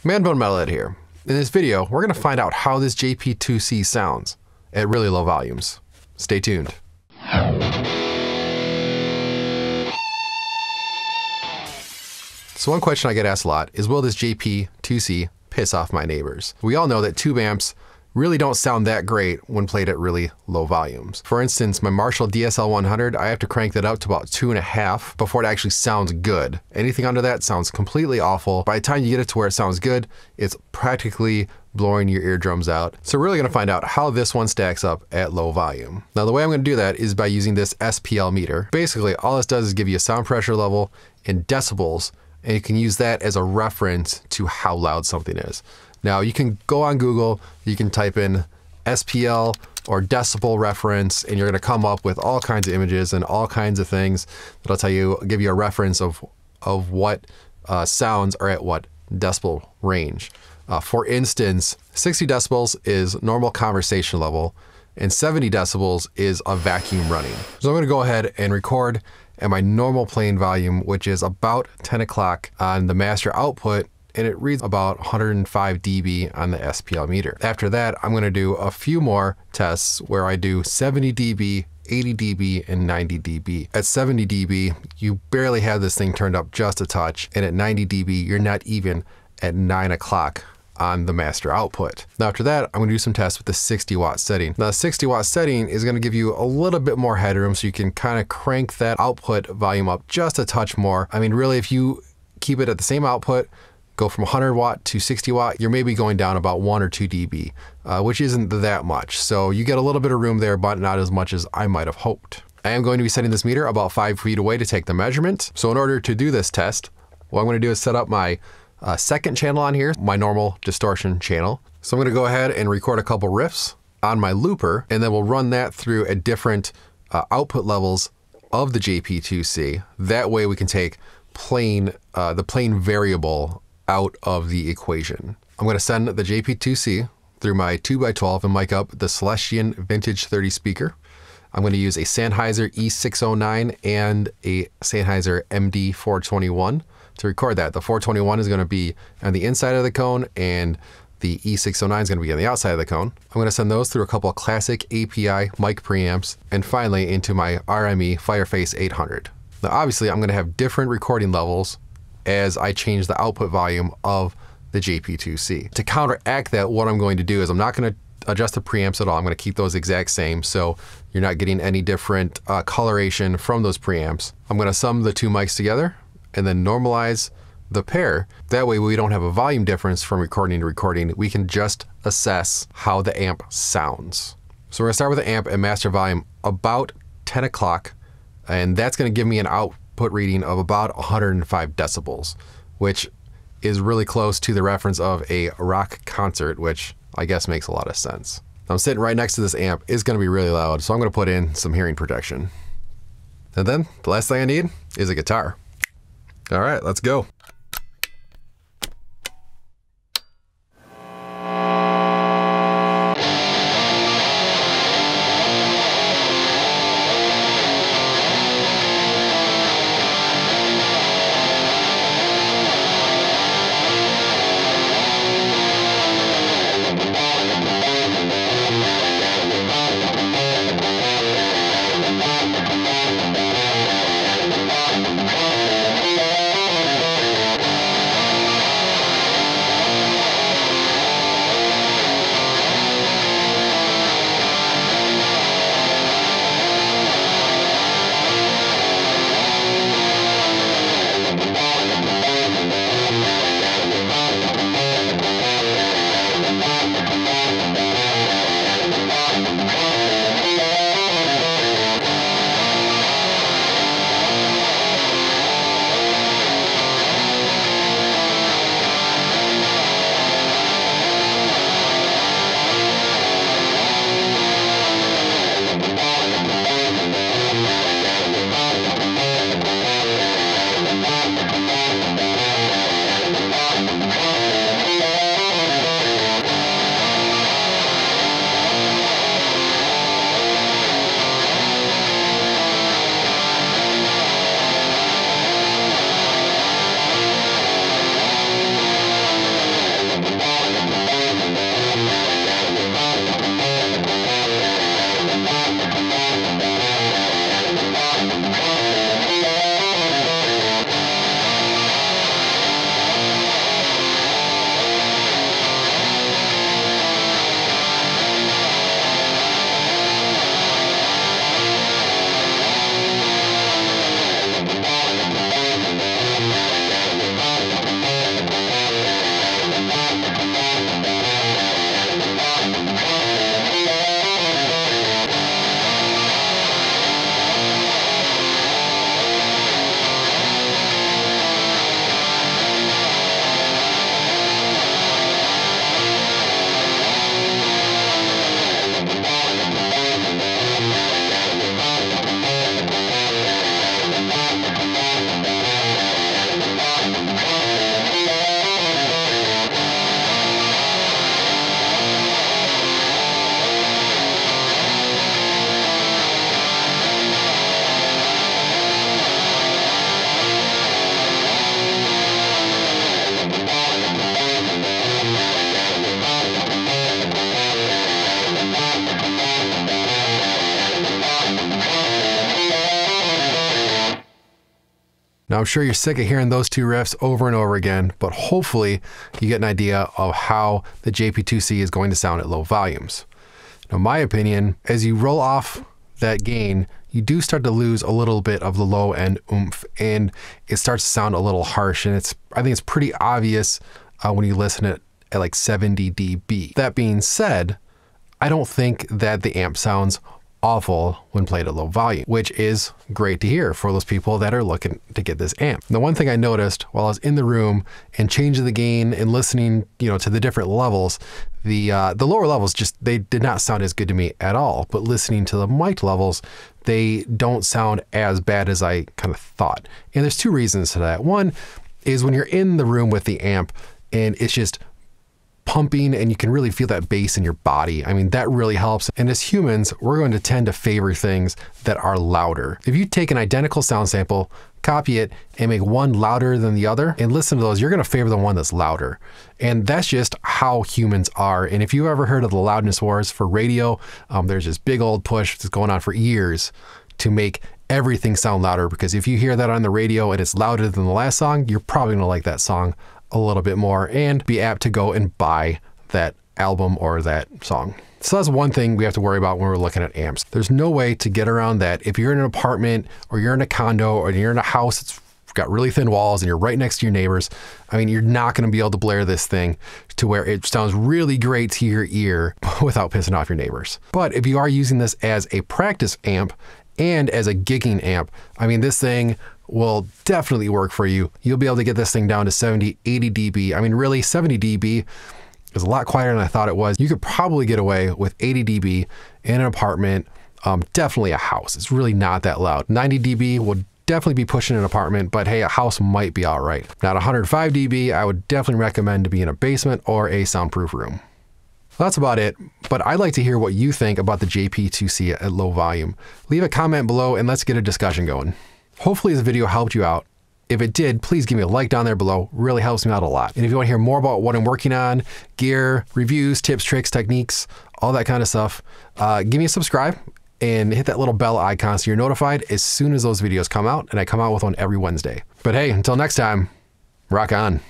Man-Bone Metalhead here. In this video, we're going to find out how this JP-2C sounds at really low volumes. Stay tuned. So one question I get asked a lot is, will this JP-2C piss off my neighbors? We all know that tube amps really don't sound that great when played at really low volumes. For instance, my Marshall DSL 100, I have to crank that up to about 2.5 before it actually sounds good. Anything under that sounds completely awful. By the time you get it to where it sounds good, it's practically blowing your eardrums out. So we're really gonna find out how this one stacks up at low volume. Now the way I'm gonna do that is by using this SPL meter. Basically, all this does is give you a sound pressure level in decibels, and you can use that as a reference to how loud something is. Now you can go on Google, you can type in SPL or decibel reference, and you're gonna come up with all kinds of images and all kinds of things that'll tell you, give you a reference of what sounds are at what decibel range. For instance, 60 decibels is normal conversation level, and 70 decibels is a vacuum running. So I'm gonna go ahead and record at my normal playing volume, which is about 10 o'clock on the master output, and it reads about 105 dB on the SPL meter. After that, I'm gonna do a few more tests where I do 70 dB, 80 dB, and 90 dB. At 70 dB, you barely have this thing turned up just a touch, and at 90 dB, you're not even at 9 o'clock on the master output. Now after that, I'm gonna do some tests with the 60 watt setting. Now the 60 watt setting is gonna give you a little bit more headroom, so you can kind of crank that output volume up just a touch more. I mean, really, if you keep it at the same output, go from 100 watt to 60 watt, you're maybe going down about 1 or 2 dB, which isn't that much. So you get a little bit of room there, but not as much as I might have hoped. I am going to be setting this meter about 5 feet away to take the measurement. So in order to do this test, what I'm gonna do is set up my second channel on here, my normal distortion channel. So I'm gonna go ahead and record a couple riffs on my looper, and then we'll run that through at different output levels of the JP-2C. That way we can take the plain variable out of the equation. I'm gonna send the JP-2C through my 2x12 and mic up the Celestion Vintage 30 speaker. I'm gonna use a Sennheiser E609 and a Sennheiser MD421 to record that. The 421 is gonna be on the inside of the cone, and the E609 is gonna be on the outside of the cone. I'm gonna send those through a couple of classic API mic preamps, and finally into my RME Fireface 800. Now obviously I'm gonna have different recording levels as I change the output volume of the JP-2C. To counteract that, what I'm going to do is I'm not gonna adjust the preamps at all. I'm gonna keep those exact same, so you're not getting any different coloration from those preamps. I'm gonna sum the two mics together and then normalize the pair. That way we don't have a volume difference from recording to recording. We can just assess how the amp sounds. So we're gonna start with the amp at master volume about 10 o'clock, and that's gonna give me an output reading of about 105 decibels, which is really close to the reference of a rock concert, which I guess makes a lot of sense. I'm sitting right next to this amp. It's gonna be really loud, so I'm gonna put in some hearing protection. And then the last thing I need is a guitar. All right, let's go. I'm sure you're sick of hearing those two riffs over and over again, but hopefully you get an idea of how the JP-2C is going to sound at low volumes. Now, my opinion, as you roll off that gain, you do start to lose a little bit of the low end oomph, and it starts to sound a little harsh. And I think it's pretty obvious when you listen at like 70 dB. That being said, I don't think that the amp sounds awful when played at low volume, which is great to hear for those people that are looking to get this amp. The one thing I noticed while I was in the room and changing the gain and listening, to the different levels, the lower levels they did not sound as good to me at all. But listening to the mic levels, they don't sound as bad as I kind of thought. And there's two reasons to that. One is when you're in the room with the amp and it's just pumping and you can really feel that bass in your body. I mean, that really helps. And as humans, we're going to tend to favor things that are louder. If you take an identical sound sample, copy it, and make one louder than the other, and listen to those, you're going to favor the one that's louder. And that's just how humans are. And if you ever heard of the loudness wars for radio, there's this big old push that's going on for years to make everything sound louder, because if you hear that on the radio and it's louder than the last song, you're probably going to like that song a little bit more and be apt to go and buy that album or that song. So that's one thing we have to worry about when we're looking at amps. There's no way to get around that. If you're in an apartment or you're in a condo or you're in a house that's got really thin walls and you're right next to your neighbors, I mean, you're not going to be able to blare this thing to where it sounds really great to your ear without pissing off your neighbors. But if you are using this as a practice amp and as a gigging amp, I mean, this thing will definitely work for you. You'll be able to get this thing down to 70, 80 dB. I mean, really, 70 dB is a lot quieter than I thought it was. You could probably get away with 80 dB in an apartment, definitely a house. It's really not that loud. 90 dB would definitely be pushing an apartment, but hey, a house might be all right. Now, at 105 dB, I would definitely recommend to be in a basement or a soundproof room. That's about it, but I'd like to hear what you think about the JP-2C at low volume. Leave a comment below and let's get a discussion going. Hopefully this video helped you out. If it did, please give me a like down there below. Really helps me out a lot. And if you want to hear more about what I'm working on, gear, reviews, tips, tricks, techniques, all that kind of stuff, give me a subscribe and hit that little bell icon so you're notified as soon as those videos come out, and I come out with one every Wednesday. But hey, until next time, rock on.